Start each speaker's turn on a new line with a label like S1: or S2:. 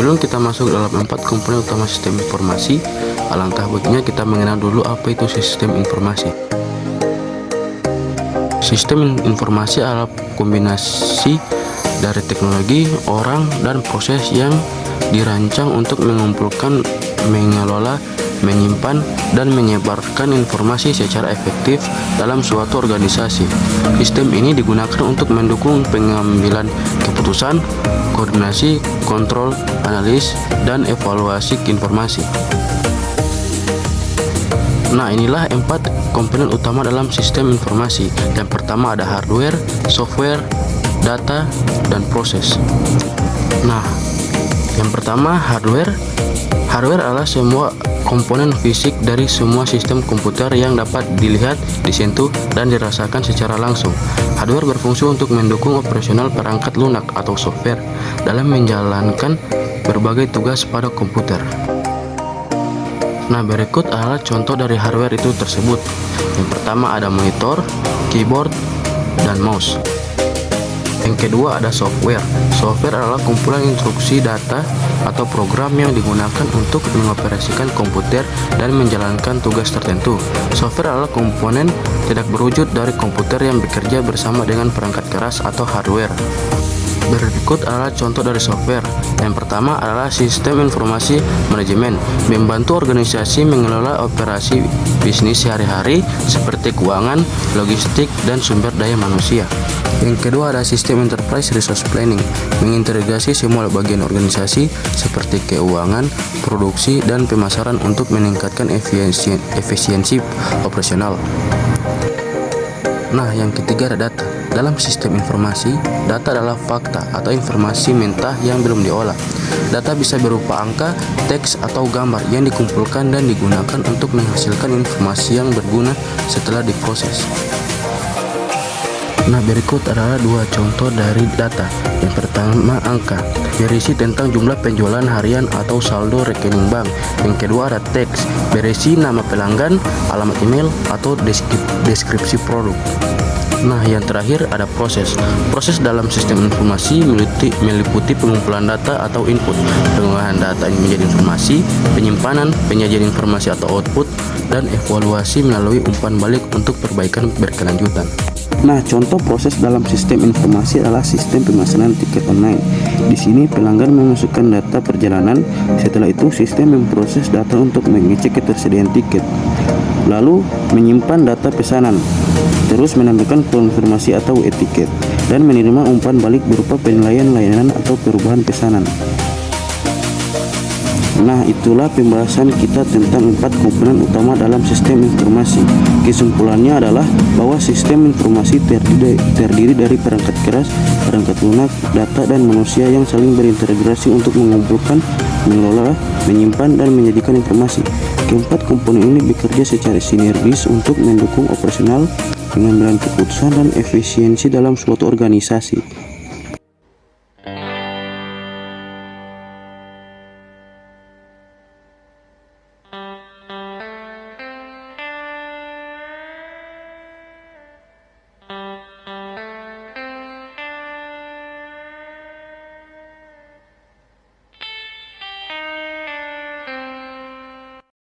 S1: Sebelum kita masuk dalam 4 komponen utama sistem informasi, alangkah baiknya kita mengenal dulu apa itu sistem informasi. Sistem informasi adalah kombinasi dari teknologi, orang, dan proses yang dirancang untuk mengumpulkan, mengelola, menyimpan, dan menyebarkan informasi secara efektif dalam suatu organisasi. Sistem ini digunakan untuk mendukung pengambilan keputusan, koordinasi, kontrol, analis, dan evaluasi informasi. Nah, inilah 4 komponen utama dalam sistem informasi. Yang pertama ada hardware, software, data, dan proses. Nah, yang pertama hardware. Hardware adalah semua komponen fisik dari semua sistem komputer yang dapat dilihat, disentuh, dan dirasakan secara langsung. Hardware berfungsi untuk mendukung operasional perangkat lunak atau software dalam menjalankan berbagai tugas pada komputer. Nah, berikut adalah contoh dari hardware itu tersebut. Yang pertama ada monitor, keyboard, dan mouse. Yang kedua ada software. Software adalah kumpulan instruksi data atau program yang digunakan untuk mengoperasikan komputer dan menjalankan tugas tertentu. Software adalah komponen tidak berwujud dari komputer yang bekerja bersama dengan perangkat keras atau hardware. Berikut adalah contoh dari software. Yang pertama adalah sistem informasi manajemen, membantu organisasi mengelola operasi bisnis sehari-hari seperti keuangan, logistik, dan sumber daya manusia. Yang kedua ada sistem enterprise resource planning, mengintegrasi semua bagian organisasi seperti keuangan, produksi, dan pemasaran untuk meningkatkan efisiensi operasional. Nah, yang ketiga ada data. Dalam sistem informasi, data adalah fakta atau informasi mentah yang belum diolah. Data bisa berupa angka, teks, atau gambar yang dikumpulkan dan digunakan untuk menghasilkan informasi yang berguna setelah diproses. Nah, berikut adalah 2 contoh dari data. Yang pertama angka, berisi tentang jumlah penjualan harian atau saldo rekening bank. Yang kedua ada teks, berisi nama pelanggan, alamat email, atau deskripsi produk. Nah, yang terakhir ada proses. Proses dalam sistem informasi meliputi pengumpulan data atau input, pengolahan data menjadi informasi, penyimpanan, penyajian informasi atau output, dan evaluasi melalui umpan balik untuk perbaikan berkelanjutan.
S2: Nah, contoh proses dalam sistem informasi adalah sistem pemesanan tiket online. Di sini pelanggan memasukkan data perjalanan, setelah itu sistem memproses data untuk mengecek ketersediaan tiket, lalu menyimpan data pesanan, terus menambahkan konfirmasi atau etiket, dan menerima umpan balik berupa penilaian layanan atau perubahan pesanan. Nah, itulah pembahasan kita tentang 4 komponen utama dalam sistem informasi. Kesimpulannya adalah bahwa sistem informasi terdiri dari perangkat keras, perangkat lunak, data, dan manusia yang saling berintegrasi untuk mengumpulkan, mengelola, menyimpan, dan menyajikan informasi. Keempat komponen ini bekerja secara sinergis untuk mendukung operasional, pengambilan keputusan, dan efisiensi dalam suatu organisasi.